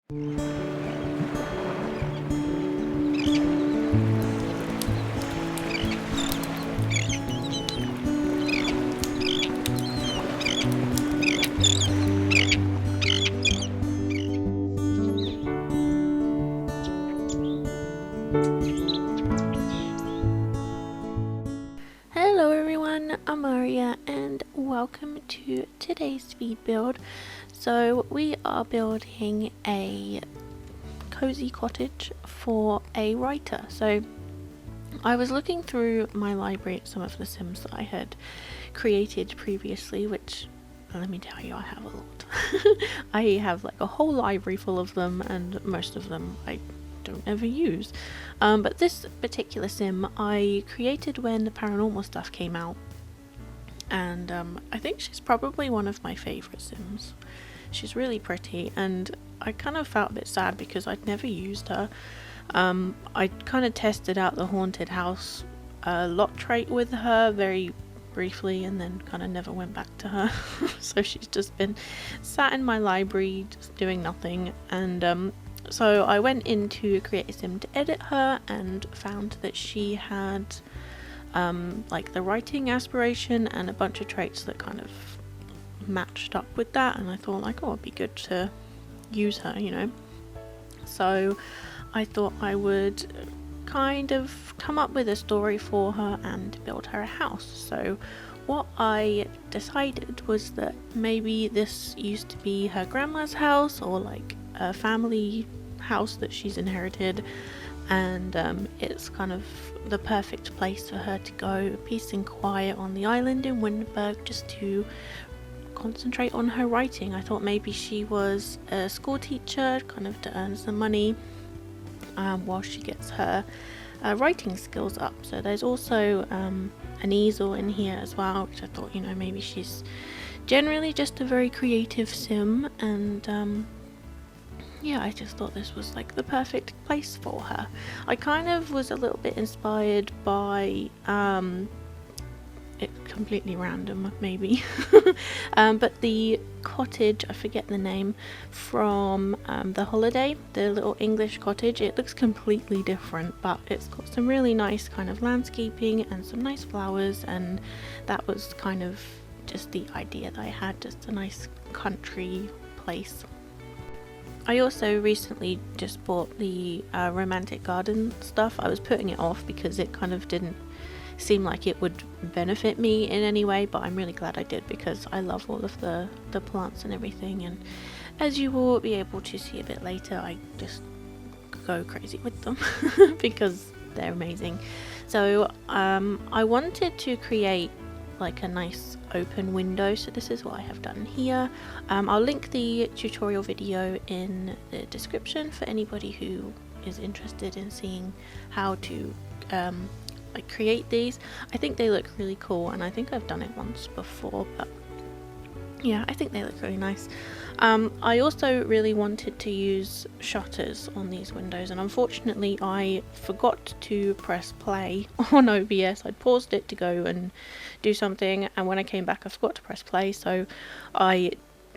Hello everyone, I'm Aria and welcome to today's speed build. So we are building a cozy cottage for a writer. So I was looking through my library at some of the sims that I had created previously, which let me tell you, I have a lot. I have like a whole library full of them, and most of them I don't ever use. But this particular sim I created when the paranormal stuff came out, and I think she's probably one of my favourite sims. She's really pretty, and I kind of felt a bit sad because I'd never used her. I kind of tested out the haunted house lot trait with her very briefly and then kind of never went back to her. So she's just been sat in my library just doing nothing, and so I went into Create a Sim to edit her and found that she had like the writing aspiration and a bunch of traits that kind of matched up with that, and I thought like, oh, it'd be good to use her, you know. So I thought I would kind of come up with a story for her and build her a house. So what I decided was that maybe this used to be her grandma's house or like a family house that she's inherited, and it's kind of the perfect place for her to go peace and quiet on the island in Winterberg just to concentrate on her writing. I thought maybe she was a school teacher kind of to earn some money while she gets her writing skills up. So there's also an easel in here as well, which I thought, you know, maybe she's generally just a very creative sim, and yeah, I just thought this was like the perfect place for her. I kind of was a little bit inspired by it's completely random maybe but the cottage, I forget the name, from The Holiday, the little English cottage. It looks completely different, but it's got some really nice kind of landscaping and some nice flowers, and that was kind of just the idea that I had, just a nice country place. I also recently just bought the romantic garden stuff. I was putting it off because it kind of didn't seem like it would benefit me in any way, but I'm really glad I did because I love all of the plants and everything, and as you will be able to see a bit later, I just go crazy with them because they're amazing. So I wanted to create like a nice open window, so this is what I have done here. I'll link the tutorial video in the description for anybody who is interested in seeing how to like create these. I think they look really cool, and I think I've done it once before, but yeah, I think they look really nice. I also really wanted to use shutters on these windows, and unfortunately I forgot to press play on OBS. I'd paused it to go and do something, and when I came back I forgot to press play, so I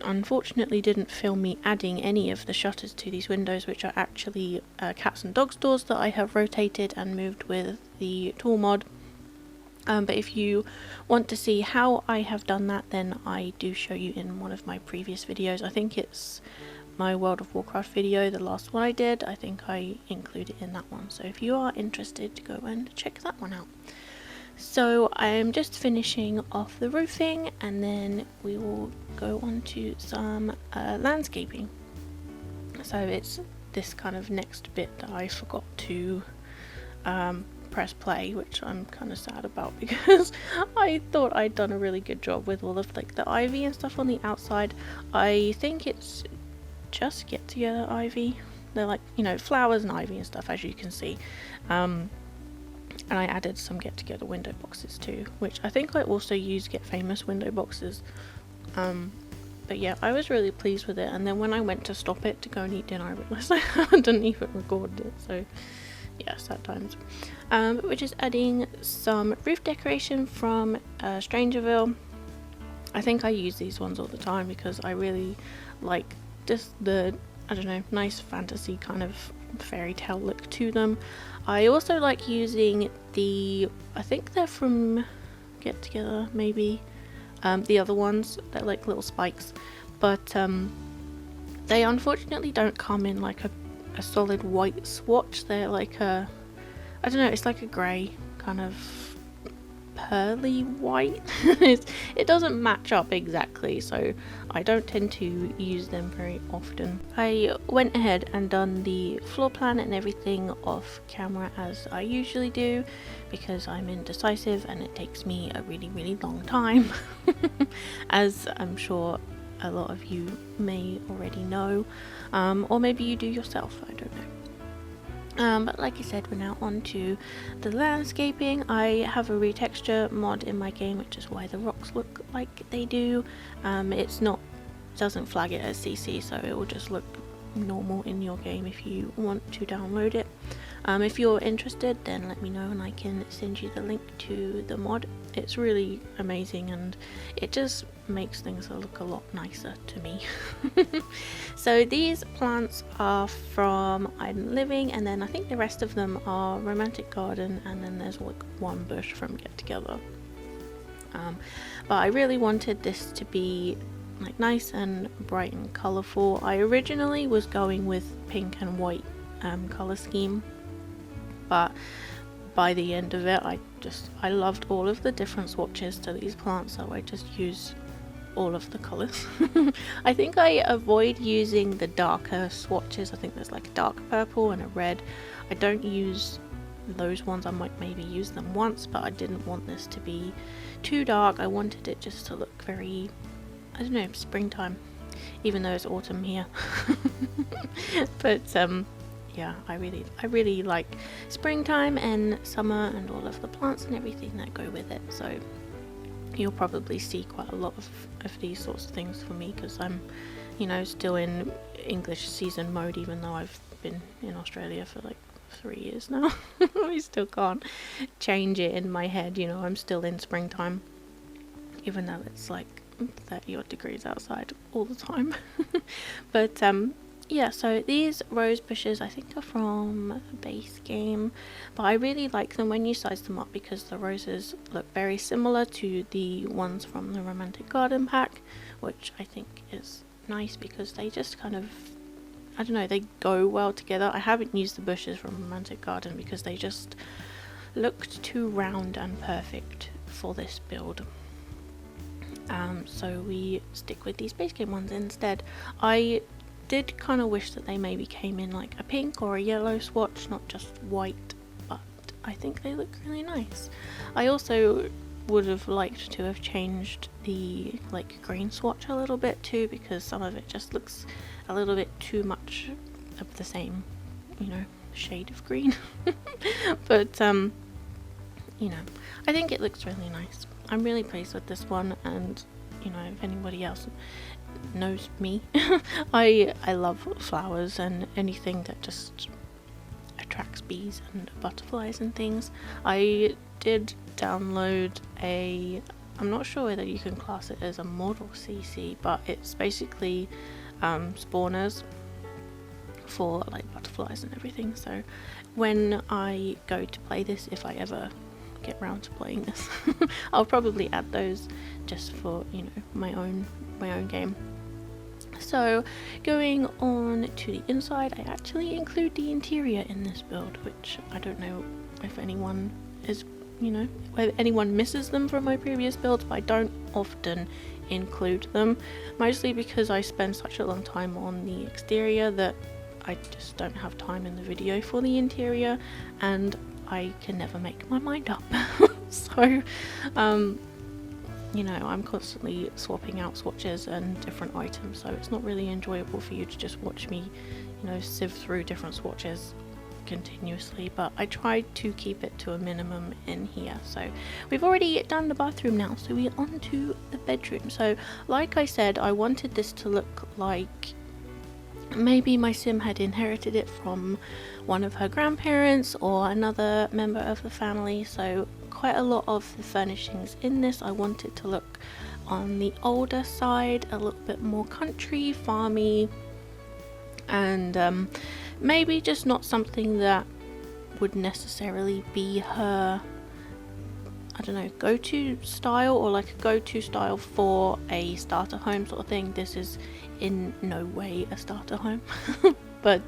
unfortunately didn't film me adding any of the shutters to these windows, which are actually cats and dogs doors that I have rotated and moved with the tool mod. But if you want to see how I have done that, then I do show you in one of my previous videos. I think it's my World of Warcraft video, the last one I did. I think I include it in that one, so if you are interested, go and check that one out. So I'm just finishing off the roofing, and then we will go on to some landscaping. So it's this kind of next bit that I forgot to press play, which I'm kind of sad about because I thought I'd done a really good job with all of like the ivy and stuff on the outside. I think it's just get together ivy. They're like, you know, flowers and ivy and stuff, as you can see. And I added some get together window boxes too, which I think I also use Get Famous window boxes. But yeah, I was really pleased with it, and then when I went to stop it to go and eat dinner, I realised I hadn't even recorded it, so yeah, sad times. But we're just adding some roof decoration from Strangerville. I think I use these ones all the time because I really like just the I don't know, nice fantasy kind of fairy tale look to them. I also like using the, I think they're from Get Together, maybe, the other ones, they're like little spikes, but they unfortunately don't come in like a solid white swatch. They're like a, I don't know, it's like a grey kind of pearly white. It doesn't match up exactly, so I don't tend to use them very often. I went ahead and done the floor plan and everything off camera as I usually do, because I'm indecisive and it takes me a really long time, as I'm sure a lot of you may already know, or maybe you do yourself, I don't know. But like I said, we're now on to the landscaping. I have a retexture mod in my game, which is why the rocks look like they do. It's not, doesn't flag it as CC, so it will just look normal in your game if you want to download it. If you're interested, then let me know and I can send you the link to the mod. It's really amazing and it just makes things look a lot nicer to me. So these plants are from Idle Living, and then I think the rest of them are Romantic Garden, and then there's like one bush from Get Together. But I really wanted this to be like nice and bright and colourful. I originally was going with pink and white colour scheme, but by the end of it I loved all of the different swatches to these plants, so I just used all of the colours. I think I avoid using the darker swatches. I think there's like a dark purple and a red. I don't use those ones. I might maybe use them once, but I didn't want this to be too dark. I wanted it just to look very, I don't know, springtime, even though it's autumn here. But yeah, I really like springtime and summer and all of the plants and everything that go with it. So you'll probably see quite a lot of these sorts of things for me, because I'm, you know, still in English season mode, even though I've been in Australia for like 3 years now. I still can't change it in my head, you know, I'm still in springtime, even though it's like 30 odd degrees outside all the time. But yeah, so these rose bushes I think are from the base game, but I really like them when you size them up, because the roses look very similar to the ones from the Romantic Garden pack, which I think is nice because they just kind of, I don't know, they go well together. I haven't used the bushes from Romantic Garden because they just looked too round and perfect for this build. So we stick with these base game ones instead. I did kind of wish that they maybe came in like a pink or a yellow swatch, not just white, but I think they look really nice. I also would have liked to have changed the like green swatch a little bit too, because some of it just looks a little bit too much of the same, you know, shade of green. But you know, I think it looks really nice. I'm really pleased with this one, and you know, if anybody else knows me, I love flowers and anything that just attracts bees and butterflies and things. I did download a, I'm not sure whether you can class it as a mod or CC, but it's basically spawners for like butterflies and everything. So when I go to play this, if I ever get round to playing this, I'll probably add those just for, you know, my own game. So going on to the inside, I actually include the interior in this build, which I don't know if anyone is, you know, whether anyone misses them from my previous builds, but I don't often include them, mostly because I spend such a long time on the exterior that I just don't have time in the video for the interior, and I can never make my mind up. So you know, I'm constantly swapping out swatches and different items, so it's not really enjoyable for you to just watch me, you know, sieve through different swatches continuously, but I tried to keep it to a minimum in here. So we've already done the bathroom now, so we're on to the bedroom. So like I said, I wanted this to look like maybe my sim had inherited it from one of her grandparents or another member of the family. So quite a lot of the furnishings in this I wanted to look on the older side, a little bit more country, farmy, and maybe just not something that would necessarily be her, I don't know, go-to style, or like a go-to style for a starter home sort of thing. This is in no way a starter home. But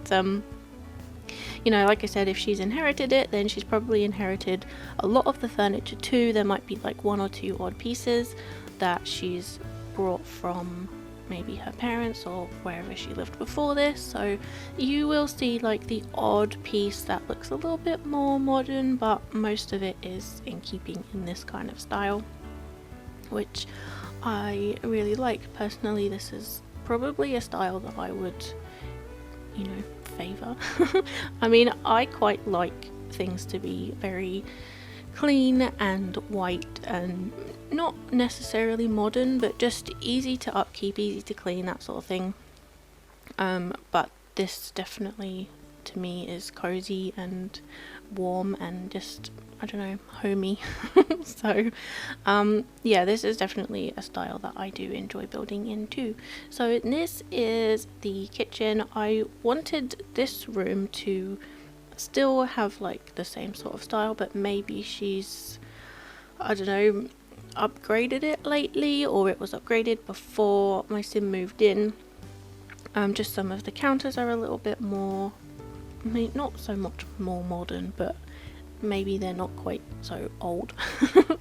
you know, like I said, if she's inherited it, then she's probably inherited a lot of the furniture too. There might be like one or two odd pieces that she's brought from maybe her parents or wherever she lived before this. So you will see like the odd piece that looks a little bit more modern, but most of it is in keeping in this kind of style, which I really like. Personally, this is probably a style that I would, you know, favor. I mean, I quite like things to be very clean and white and not necessarily modern, but just easy to upkeep, easy to clean, that sort of thing. But this definitely to me is cozy and warm and just, I don't know, homey. So yeah, this is definitely a style that I do enjoy building in too. So this is the kitchen. I wanted this room to still have like the same sort of style, but maybe she's, I don't know, upgraded it lately, or it was upgraded before my sim moved in. Just some of the counters are a little bit more, I mean, not so much more modern, but maybe they're not quite so old.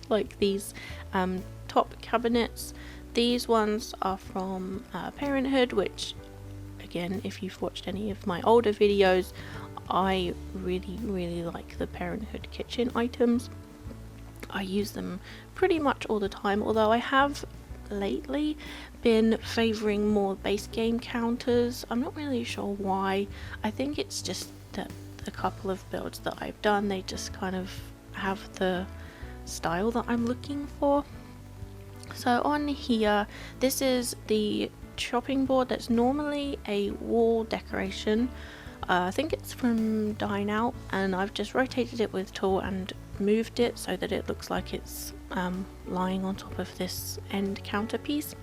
Like these top cabinets, these ones are from Parenthood, which again, if you've watched any of my older videos, I really like the Parenthood kitchen items. I use them pretty much all the time, although I have lately been favouring more base game counters. I'm not really sure why. I think it's just that the couple of builds that I've done, they just kind of have the style that I'm looking for. So on here, this is the chopping board that's normally a wall decoration. I think it's from Dine Out, and I've just rotated it with tool and moved it so that it looks like it's lying on top of this end counter piece.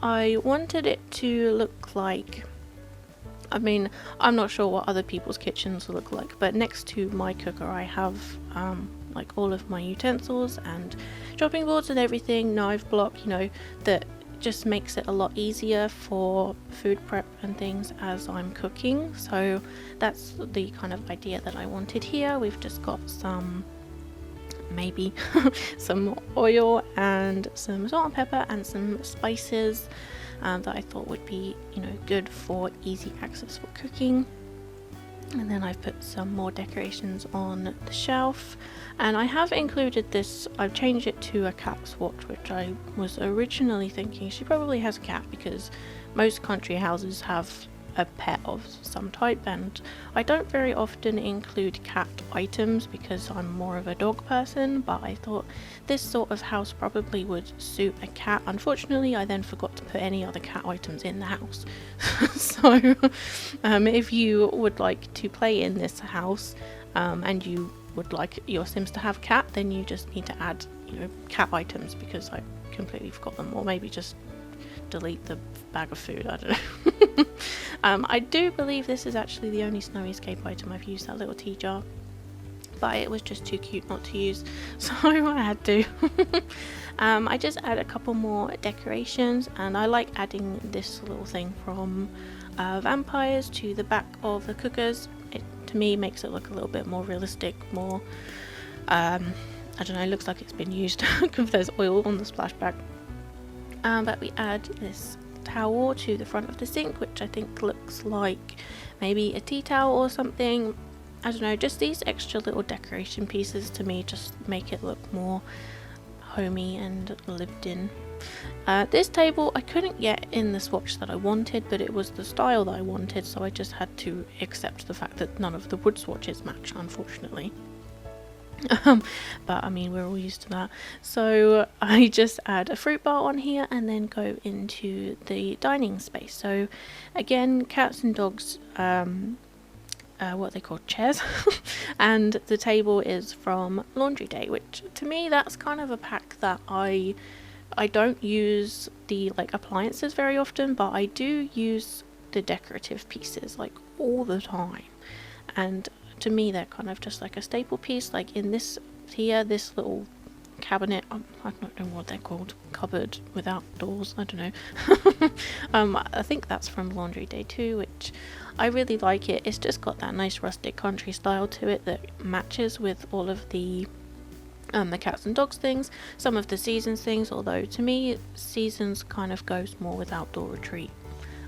I wanted it to look like, I mean, I'm not sure what other people's kitchens look like, but next to my cooker I have like all of my utensils and chopping boards and everything, knife block, you know, that just makes it a lot easier for food prep and things as I'm cooking. So that's the kind of idea that I wanted here. We've just got some, maybe some oil and some salt and pepper and some spices that I thought would be, you know, good for easy access for cooking. And then I've put some more decorations on the shelf, and I have included this, I've changed it to a cat swatch, which I was originally thinking she probably has a cat, because most country houses have a pet of some type, and I don't very often include cat items because I'm more of a dog person, but I thought this sort of house probably would suit a cat. Unfortunately, I then forgot to put any other cat items in the house. So if you would like to play in this house and you would like your Sims to have a cat, then you just need to add, you know, cat items, because I completely forgot them, or maybe just delete the bag of food, I don't know. I do believe this is actually the only Snow Escape item I've used, that little tea jar, but it was just too cute not to use, so I had to. I just add a couple more decorations, and I like adding this little thing from vampires to the back of the cookers. It to me makes it look a little bit more realistic, more I don't know, it looks like it's been used because there's oil on the splashback. But we add this towel to the front of the sink, which I think looks like maybe a tea towel or something. I don't know, just these extra little decoration pieces to me just make it look more homey and lived in. This table I couldn't get in the swatch that I wanted, but it was the style that I wanted, so I just had to accept the fact that none of the wood swatches match, unfortunately. But I mean, we're all used to that. So I just add a fruit bar on here and then go into the dining space. So again, cats and dogs, what they call chairs, and the table is from Laundry Day, which to me that's kind of a pack that I don't use the like appliances very often, but I do use the decorative pieces like all the time, and to me they're kind of just like a staple piece. Like in this here, this little cabinet, I don't know what they're called, cupboard without doors, I don't know. I think that's from Laundry Day 2, which I really like it. It's just got that nice rustic country style to it that matches with all of the cats and dogs things, some of the seasons things, although to me seasons kind of goes more with outdoor retreat.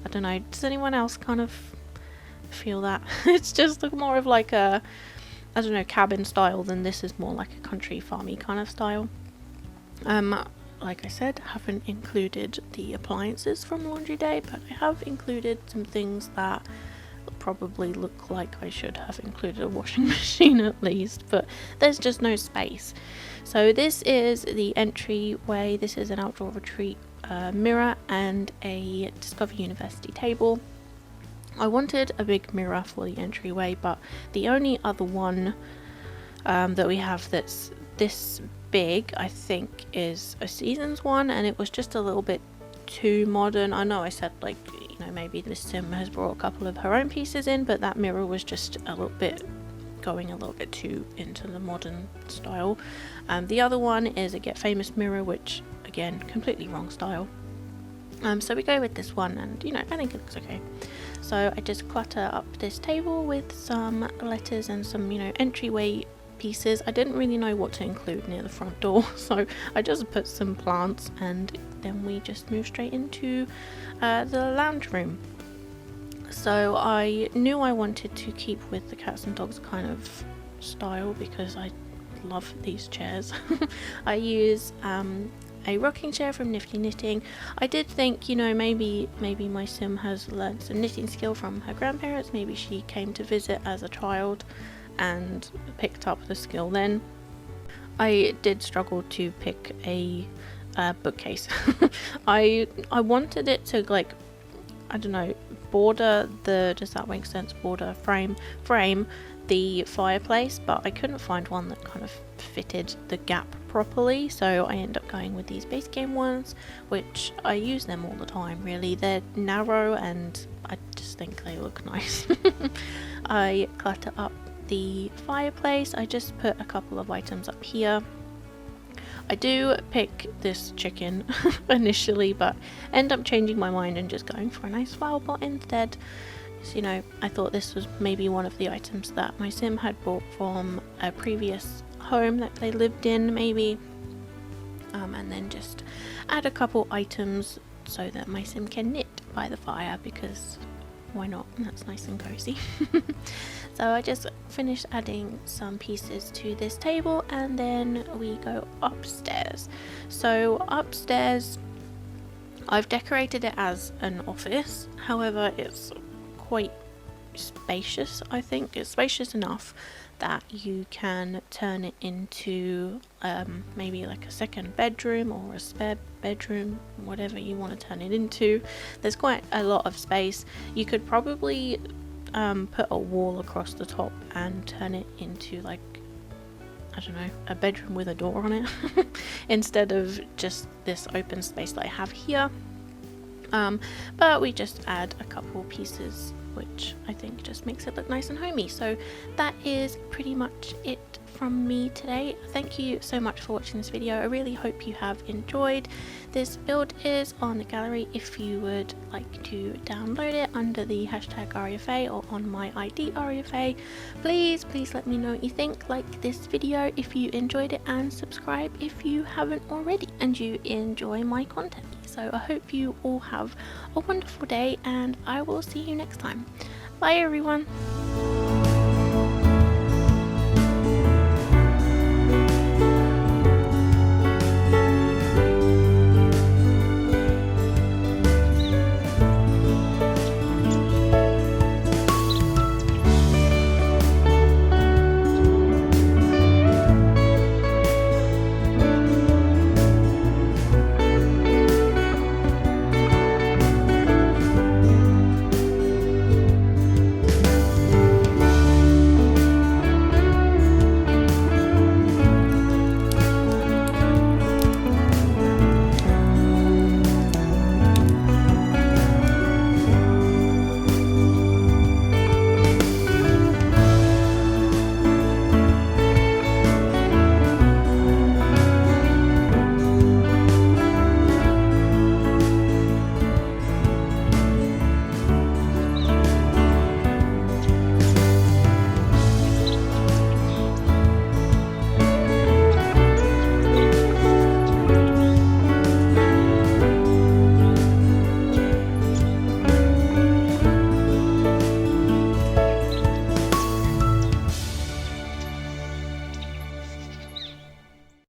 I don't know, does anyone else kind of feel that? It's just more of like a, I don't know, cabin style, than this is more like a country farmy kind of style. Like I said, haven't included the appliances from Laundry Day, but I have included some things that probably look like I should have included a washing machine at least, but there's just no space. So this is the entryway. This is an outdoor retreat mirror and a Discover University table. I wanted a big mirror for the entryway, but the only other one that we have that's this big, I think, is a seasons one, and it was just a little bit too modern. I know I said, like, you know, maybe Miss Sim has brought a couple of her own pieces in, but that mirror was just a little bit going a little bit too into the modern style. The other one is a Get Famous mirror, which again, completely wrong style. So we go with this one, and you know, I think it looks okay. So I just clutter up this table with some letters and some, you know, entryway pieces. I didn't really know what to include near the front door, so I just put some plants, and then we just move straight into the lounge room. So I knew I wanted to keep with the cats and dogs kind of style because I love these chairs. I use a rocking chair from Nifty Knitting. I did think, you know, maybe my sim has learned some knitting skill from her grandparents. Maybe she came to visit as a child and picked up the skill then. I did struggle to pick a bookcase. I wanted it to, like, I don't know, border the, does that make sense, border frame the fireplace, but I couldn't find one that kind of fitted the gap properly, so I end up going with these base game ones, which I use them all the time really. They're narrow and I just think they look nice. I clutter up the fireplace. I just put a couple of items up here. I do pick this chicken initially, but end up changing my mind and just going for a nice flower pot instead. So, you know, I thought this was maybe one of the items that my sim had bought from a previous home that they lived in, maybe. And then just add a couple items so that my sim can knit by the fire, because why not? That's nice and cozy. So I just finished adding some pieces to this table, and then we go upstairs. So upstairs, I've decorated it as an office, however it's quite spacious. I think it's spacious enough that you can turn it into maybe like a second bedroom or a spare bedroom, whatever you want to turn it into. There's quite a lot of space. You could probably put a wall across the top and turn it into, like, I don't know, a bedroom with a door on it instead of just this open space that I have here. But we just add a couple pieces, which I think just makes it look nice and homey. So that is pretty much it from me today. Thank you so much for watching this video. I really hope you have enjoyed. This build is on the gallery if you would like to download it under the hashtag Aria-fae or on my ID Aria-fae. Please let me know what you think. Like this video if you enjoyed it, and subscribe if you haven't already and you enjoy my content. So I hope you all have a wonderful day, and I will see you next time. Bye everyone.